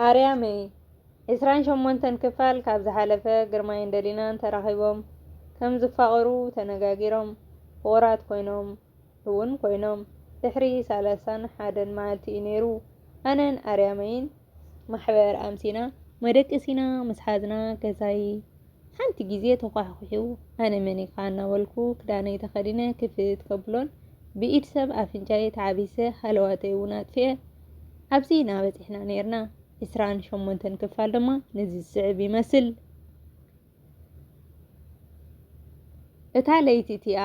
ኣርያመይ 28 ክፋል ካብ ዝሓለፈ ግርማይን ደሊናን ተራኺቦም ከም ዝፋቐሩ ተነጋጊሮም ፍቑራት ኮይኖም ድሕሪ 31 መዓልቲ እዩ ነይሩ። ኣነን ኣርያመይን ማሕበር ኣምሲና መደቅሲና ምስ ሓዝና ገዛይ ሓንቲ ግዜ ተኳሕኩሑ ኣነ መኒኻ እናበልኩ ክዳነይ ተኸዲነ ክፍት ከብሎን ብኢድ ሰብ ኣፍንጫይ ተዓቢሰ ሃለዋተይ እውን ኣጥፍአ ኣብዚ እናበፂሕና ነርና። 28 ክፋል ድማ ነዚ ዝስዕብ ይመስል። እታ ለይቲ እቲኣ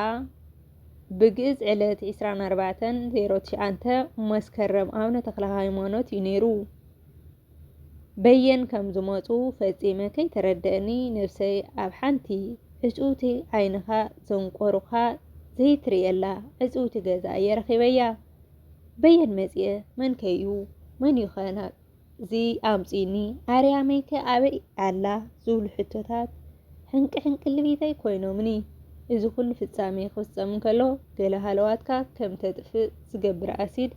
ብግእዝ ዕለት 24/09 መስከረም ኣቡነ ተክለ ሃይማኖት እዩ ነይሩ። በየን ከም ዝመፁ ፈፂመ ከይተረድአኒ ነፍሰይ ኣብ ሓንቲ እፁቲ ዓይንኻ ዘንቆሩኻ ዘይትርእየላ እፁቲ ገዛ እየ ረኺበያ። በየን መፂአ መን ከዩ መን ይኸና እዚ ኣምፂኒ ኣርያመይ ከ ኣበይ ኣላ ዝብሉ ሕቶታት ሕንቂ ልቢተይ ኮይኖምኒ። እዚ ኩሉ ፍጻሜ ክፍጸም እንከሎ ገለ ሃለዋትካ ከም ተጥፍእ ዝገብር ኣሲድ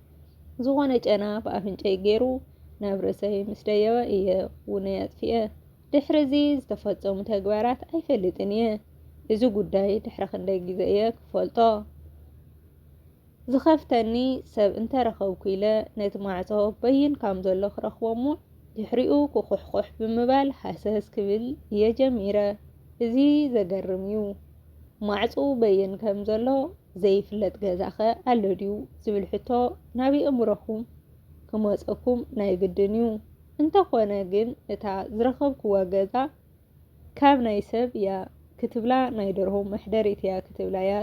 ዝኾነ ጨና ብኣፍንጨይ ገይሩ ናብ ርእሰይ ምስ ደየበ እየ ውነይ ኣጥፊአ። ድሕሪ እዚ ዝተፈጸሙ ተግባራት ኣይፈልጥን እየ። እዚ ጉዳይ ድሕሪ ክንደይ ግዜ እየ ክፈልጦ። ዝኸፍተኒ ሰብ እንተረኸብኩ ኢለ ነቲ ማዕፆ በይን ከም ዘሎ ክረኽቦ እሞ ድሕሪኡ ክኩሕኩሕ ብምባል ሃሰስ ክብል እየ ጀሚረ። እዚ ዘገርም እዩ። ማዕፁ በይን ከም ዘሎ ዘይፍለጥ ገዛ ኸ ኣሎ ድዩ ዝብል ሕቶ ናብ ኣእምሮኹም ክመፀኩም ናይ ግድን እዩ። እንተኾነ ግን እታ ዝረኸብክዋ ገዛ ካብ ናይ ሰብ እያ ክትብላ ናይ ደርሆ መሕደሪት እያ ክትብላ እያ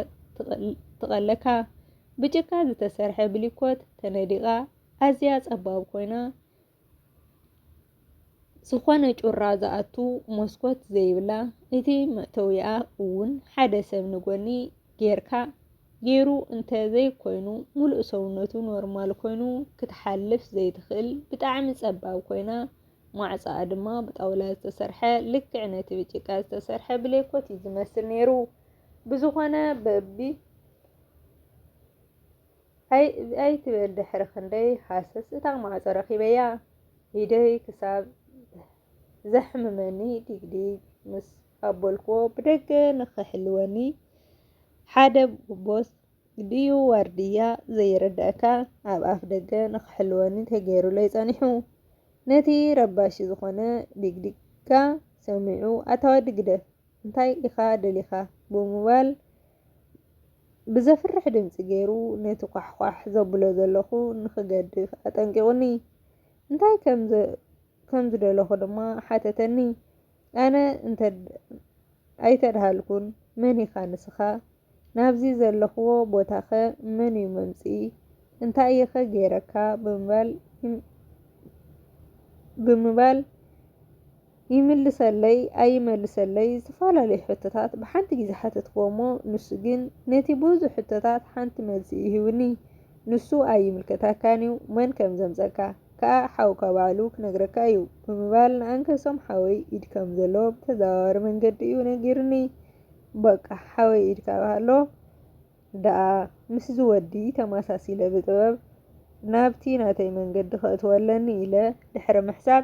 ትቐለካ። ብጭቃ ዝተሰርሐ ብሊኮት ተነዲቓ ኣዝያ ፀባብ ኮይና ዝኾነ ጩራ ዝኣቱ መስኮት ዘይብላ እቲ መእተዊኣ እውን ሓደ ሰብ ንጎኒ ገይሩ እንተዘይኮይኑ ሙሉእ ሰውነቱ ኖርማል ኮይኑ ክትሓልፍ ዘይትኽእል ብጣዕሚ ፀባብ ኮይና ማዕፃኣ ድማ ብጣውላ ዝተሰርሐ ልክዕ ነቲ ብጭቃ ዝተሰርሐ ብሌኮት እዩ ዝመስል ነይሩ። ብዝኾነ በቢ ኣይትበል ድሕሪ ክንደይ ሃሰስ እታ ማዕፆ ረኺበያ። ኢደይ ክሳብ ዘሕምመኒ ዲግዲግ ምስ ኣበልክዎ ብደገ ንኽሕልወኒ ሓደ ቦስ ድዩ ዋርድያ ዘይረድአካ ኣብ ኣፍ ደገ ንኽሕልወኒ ተገይሩለይ ጸኒሑ። ነቲ ረባሺ ዝኾነ ዲግዲግካ ሰሚዑ ኣታወዲ ግደፍ እንታይ ኢኻ ደሊኻ ብምባል ብዘፍርሕ ድምፂ ገይሩ ነቲ ኳሕኳሕ ዘብሎ ዘለኹ ንኽገድፍ ኣጠንቂቑኒ። እንታይ ከም ዝደለኹ ድማ ሓተተኒ። ኣነ ኣይተድሃልኩን መን ኢኻ ንስኻ ናብዚ ዘለኽዎ ቦታኸ መን እዩ መምፂኢ እንታይ ኢኸ ገይረካ ብምባል ይምልሰለይ ኣይመልሰለይ ዝተፈላለዩ ሕቶታት ብሓንቲ ግዜ ሓተትክዎ እሞ ንሱ ግን ነቲ ብዙሕ ሕቶታት ሓንቲ መልሲ ይህብኒ። ንሱ ኣይምልከታካን እዩ መን ከም ዘምፀካ ከዓ ሓውካ ባዕሉ ክነግረካ እዩ ብምባል ንኣንከሶም ሓወይ ኢድ ከም ዘለዎ ብተዘዋዋሪ መንገዲ እዩ ነጊሩኒ። በቃ ሓወይ ኢድካ ባሃሎ ደኣ ምስ ዝወዲ ተመሳሲለ ብጥበብ ናብቲ ናተይ መንገዲ ከእትወለኒ ኢለ ድሕሪ ምሕሳብ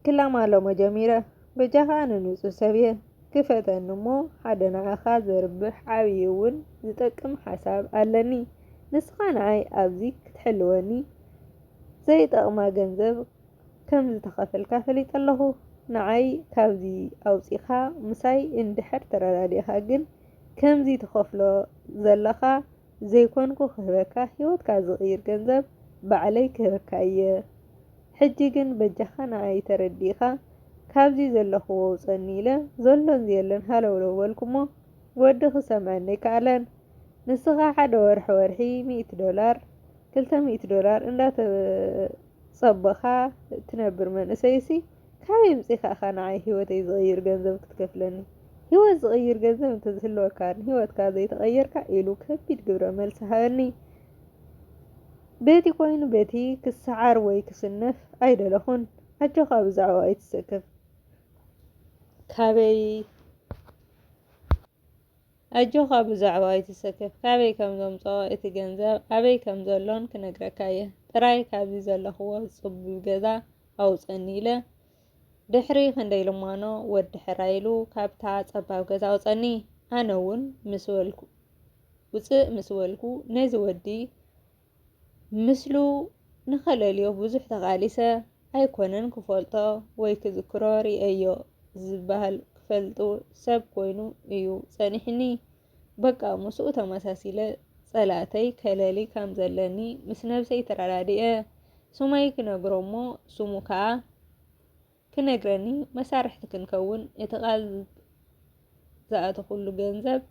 ክላማሎሞ ጀሚረ። በጃኻ ኣነ ንፁህ ሰብ እየ ክፈተኒ እሞ ሓደ ንዓኻ ዘርብሕ ዓብዪ እውን ዝጠቅም ሓሳብ ኣለኒ። ንስኻ ንዓይ ኣብዚ ክትሕልወኒ ዘይጠቕማ ገንዘብ ከም ዝተኸፈልካ ፈሊጥ ኣለኹ። ንዓይ ካብዚ ኣውፂኻ ምሳይ እንድሕር ተረዳዲእኻ ግን ከምዚ ትኸፍሎ ዘለኻ ዘይኮንኩ ክህበካ ሂወትካ ዝቕይር ገንዘብ ባዕለይ ክህበካ እየ። ሕጂ ግን በጃኻ ንዓይ ተረዲእኻ ካብዚ ዘለኽዎ ውፀኒ ኢለ ዘሎን ዘየለን ሃለውሎ በልኩሞ ወዲ ክሰምዐኒ ኣይከኣለን። ንስኻ ሓደ ወርሒ $100 $200 እንዳተፀበኻ ትነብር መንእሰይሲ ካበይ ምፂኻ ኢኻ ንዓይ ሂወተይ ዝቕይር ገንዘብ ክትከፍለኒ? ሂወት ዝቕይር ገንዘብ እንተዝህልወካ ሂወትካ ዘይተቐየርካ ኢሉ ከቢድ ግብረ መልሲ ሃበኒ። በቲ ኮይኑ በቲ ክሰዓር ወይ ክስነፍ ኣይደለኹን። ኣጆኻ ብዛዕባ ኣይትሰከፍ ካበይ ከም ዘምፅኦ እቲ ገንዘብ ኣበይ ከም ዘሎን ክነግረካ እየ። ጥራይ ካብዚ ዘለኽዎ ጽቡብ ገዛ ኣውፀኒ ኢለ ድሕሪ ክንደይ ልማኖ ወዲ ሕራይሉ ካብታ ጸባብ ገዛ ኣውፀኒ። ኣነ እውን ምስ በልኩ ውፅእ ምስ በልኩ ነዚ ወዲ ምስሉ ንኸለልዮ ብዙሕ ተቓሊሰ ኣይኮነን ክፈልጦ ወይ ክዝክሮ ርአዮ ዝበሃል ክፈልጡ ሰብ ኮይኑ እዩ ጸኒሕኒ። በቃ ምስኡ ተመሳሲለ ጸላተይ ከለሊ ከም ዘለኒ ምስ ነብሰይ ተረዳድየ ሱመይ ክነግሮ እሞ ስሙ ከዓ ክነግረኒ መሳርሕቲ ክንከውን እቲ ቃል ዝኣተ ኩሉ ገንዘብ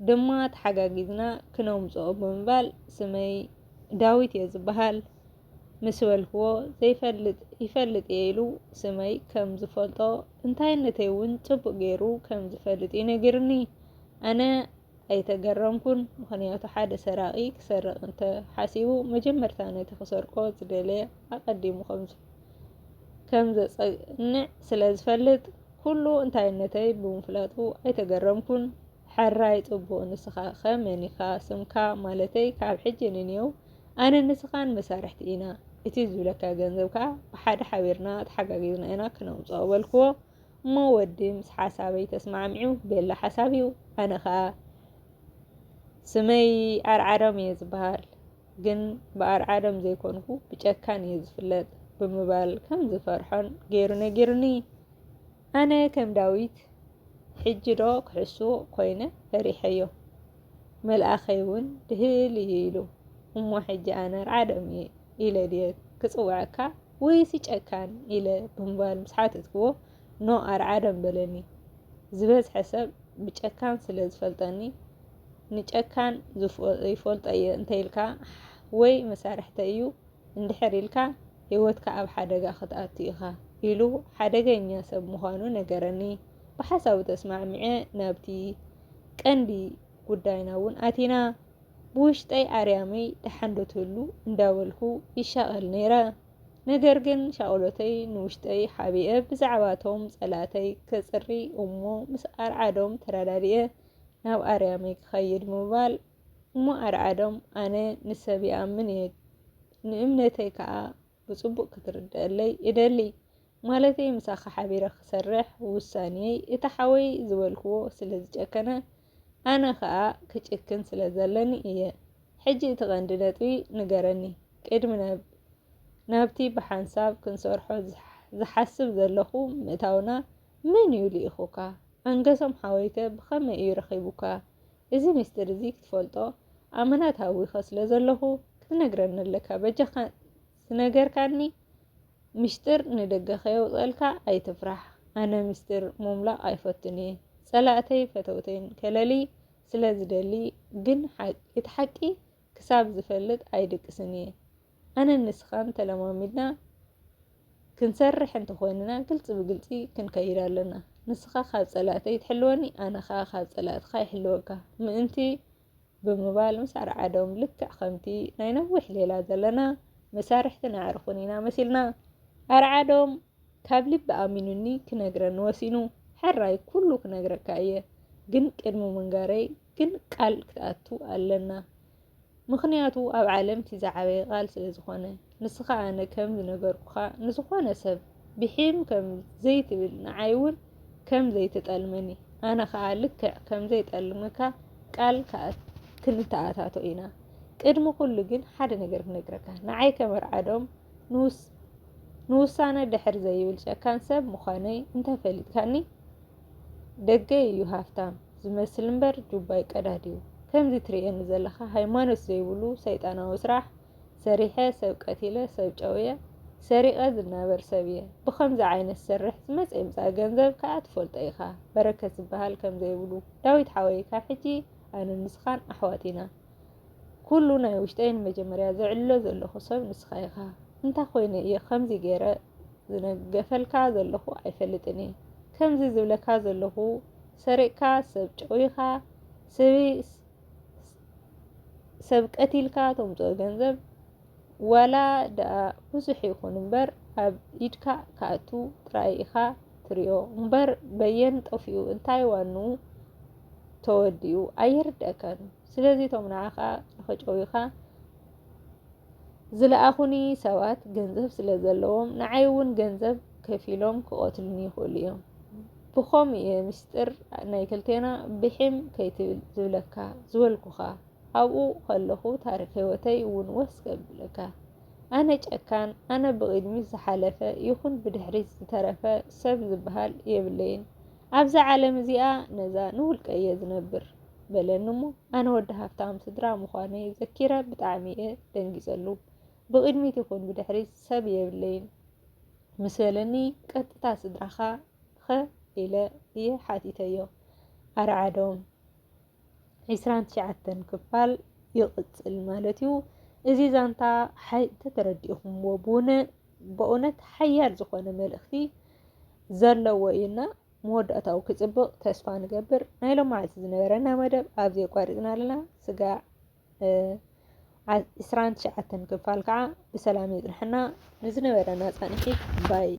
ድማ ተሓጋጊዝና ክነምጽኦ ብምባል ስመይ ዳዊት እየ ዝበሃል። ምስ በልክዎ ዘይፈልጥ ይፈልጥ ኢሉ ስመይ ከም ዝፈልጦ እንታይነተይ እውን ጽቡቕ ገይሩ ከም ዝፈልጥ ይነግርኒ። ኣነ ኣይተገረምኩን። ምክንያቱ ሓደ ሰራቂ ክሰርቕ እንተ ሓሲቡ መጀመርታ ነቲ ክሰርቆ ዝደለየ ኣቀዲሙ ከም ዘጸንዕ ስለ ዝፈልጥ ኩሉ እንታይነተይ ብምፍላጡ ኣይተገረምኩን። ሕራይ ጽቡቕ ንስኻ ኸመኒኻ ስምካ ማለተይ ካብ ሕጂ ንንየው ኣነ ንስኻን መሳርሕቲ ኢና እቲ ዝብለካ ገንዘብ ከዓ ብሓደ ሓቢርና ተሓጋጊዝና ኢና ክነምጽኦ በልክዎ እሞ ወዲ ምስ ሓሳበይ ተስማዕሚዑ ቤላ ሓሳብ እዩ። ኣነ ከዓ ስመይ ኣርዓዶም እየ ዝበሃል ግን ብኣርዓዶም ዘይኮንኩ ብጨካን እየ ዝፍለጥ ብምባል ከም ዝፈርሖን ገይሩ ነጊርኒ። ኣነ ከም ዳዊት ሕጂ ዶ ክሕስዎ ኮይነ ፈሪሐዮ መልኣኸይ እውን ድህል እዩ ኢሉ እሞ ሕጂ ኣነ ኣርዓዶም እየ ኢለ ድየ ክጽዋዕካ ወይስ ጨካን ኢለ ብምባል ምስ ሓተትክዎ ኖ ኣርዓዶም በለኒ። ዝበዝሐ ሰብ ብጨካን ስለ ዝፈልጠኒ ንጨካን ይፈልጦ እየ እንተይልካ ወይ መሳርሕተ እዩ እንድሕር ኢልካ ህይወትካ ኣብ ሓደጋ ክትኣቱ ኢኻ ኢሉ ሓደገኛ ሰብ ምዃኑ ነገረኒ። ብሓሳቡ ተስማዕሚዐ ናብቲ ቀንዲ ጉዳይና እውን ኣቲና ብውሽጠይ ኣርያመይ ደሓን ዶ ትህሉ እንዳበልኩ ይሻቐል ነይረ። ነገር ግን ሻቕሎተይ ንውሽጠይ ሓቢአ ብዛዕባቶም ጸላተይ ከጽሪ እሞ ምስ ኣርዓዶም ተረዳድየ ናብ ኣርያመይ ክኸይድ ምባል እሞ ኣርዓዶም ኣነ ንሰብ ይኣምን እየ ንእምነተይ ከዓ ብጽቡቕ ክትርድአለይ ይደሊ ማለተይ ምሳኻ ሓቢረ ክሰርሕ ውሳኔይ እቲ ሓወይ ዝበልክዎ ስለ ዝጨከነ ኣነ ከዓ ክጭክን ስለ ዘለኒ እየ። ሕጂ እቲ ቀንዲ ነጥቢ ንገረኒ። ቅድሚ ናብቲ ብሓንሳብ ክንሰርሖ ዝሓስብ ዘለኹ ምእታውና መን እዩ ልኢኹካ? ኣንገሶም ሓወይተ ብኸመይ እዩ ረኺቡካ? እዚ ምስጢር እዚ ክትፈልጦ ኣመናታዊኸ ስለ ዘለኹ ክትነግረኒ ኣለካ። በጀኻ ዝነገርካኒ ምስጢር ንደገኸ የውፀልካ ኣይትፍራሕ። ኣነ ምስጢር ምምላቕ ኣይፈቱን እየ። ጸላእተይ ፈተውተይን ከለሊ ስለ ዝደሊ ግን እቲ ሓቂ ክሳብ ዝፈልጥ ኣይድቅስን እየ። ኣነ ንስኻን ተለማሚድና ክንሰርሕ እንተኾይንና ግልፂ ብግልፂ ክንከይድ ኣለና። ንስኻ ካብ ጸላእተይ ትሕልወኒ ኣነ ከዓ ካብ ጸላእትካ ይሕልወካ ምእንቲ ብምባል ምስ ኣርዓዶም ልክዕ ከምቲ ናይ ነዊሕ ሌላ ዘለና መሳርሕቲ ናዕርኹን ኢና መሲልና። ኣርዓዶም ካብ ልቢ ኣሚኑኒ ክነግረኒ ወሲኑ ሕራይ ኩሉ ክነግረካ እየ ግን ቅድሚ መንጋረይ ግን ቃል ክትኣቱ ኣለና። ምክንያቱ ኣብ ዓለም እቲ ዝዓበየ ቃል ስለ ዝኾነ ንስኻ ኣነ ከም ዝነገርኩኻ ንዝኾነ ሰብ ብሒም ከም ዘይትብል ንዓይ እውን ከም ዘይትጠልመኒ ኣነ ከዓ ልክዕ ከም ዘይጠልምካ ቃል ክንተኣታቶ ኢና። ቅድሚ ኩሉ ግን ሓደ ነገር ክነግረካ ንዓይ ከመርዓዶም ንውሳነ ድሕር ዘይብል ጨካን ሰብ ምዃነይ እንተፈሊጥካኒ ደገ እዩ ሃፍታም ዝመስል እምበር ጁባይ ቀዳድ እዩ። ከምዚ ትርእየኒ ዘለካ ሃይማኖት ዘይብሉ ሰይጣናዊ ስራሕ ሰሪሐ ሰብ ቀቲለ ሰብ ጨውየ ሰሪቐ ዝናበር ሰብ እየ። ብከምዚ ዓይነት ሰርሕ ዝመፀ ምፃእ ገንዘብ ከዓ ትፈልጦ ኢኻ በረከት ዝበሃል ከም ዘይብሉ። ዳዊት ሓወይ ካብ ሕጂ ኣነ ንስኻን ኣሕዋት ኢና። ኩሉ ናይ ውሽጠይ ንመጀመርያ ዘዕልሎ ዘለኹ ሰብ ንስኻ ኢኻ። እንታይ ኮይነ እየ ከምዚ ገይረ ዝነገፈልካ ዘለኹ ኣይፈልጥን እየ። ከምዚ ዝብለካ ዘለኹ ሰሪቕካ ሰብ ጨዊኻ ሰብ ቀቲልካ ተምፅኦ ገንዘብ ዋላ ደኣ ብዙሕ ይኹን እምበር ኣብ ኢድካ ካኣቱ ጥራይ ኢኻ ትሪኦ እምበር በየን ጠፊኡ እንታይ ዋኑ ተወዲኡ ኣይርድአካን። ስለዚ ቶም ንዓኻ ንኸጨዊኻ ዝለኣኹኒ ሰባት ገንዘብ ስለ ዘለዎም ንዓይ እውን ገንዘብ ከፊሎም ክቆትሉኒ ይኽእሉ እዮም። ብኸምኡ እየ ምስጢር ናይ ክልቴና ብሒም ከይትብል ዝብለካ ዝበልኩኻ ኣብኡ ከለኹ ታሪክ ህይወተይ እውን ወስከ ብለካ ኣነ ጨካን ኣነ ብቅድሚት ዝሓለፈ ይኹን ብድሕሪት ዝተረፈ ሰብ ዝበሃል የብለይን ኣብዚ ዓለም እዚኣ ነዛ ንውልቀየ ዝነብር በለኒ እሞ ኣነ ወዲ ሃፍታም ስድራ ምዃነይ ዘኪረ ብጣዕሚ እየ ደንጊፀሉ ብቅድሚት ይኹን ብድሕሪት ሰብ የብለይን ምስ በለኒ ቀጥታ ስድራኻ ኸ ኢለ እየ ሓቲተዮ ኣርዓዶም 29 ክፋል ይቕፅል ማለት እዩ። እዚ ዛንታ ተተረዲእኹምዎ ብእውነት ሓያል ዝኾነ መልእኽቲ ዘለዎ እዩና መወዳእታው ክፅብቕ ተስፋ ንገብር። ናይ ሎም መዓልቲ ዝነበረና መደብ ኣብዚ የቋሪፅና ኣለና። ስጋዕ 29 ክፋል ከዓ ብሰላም የፅንሐና። ንዝነበረና ፃንሒት ባይ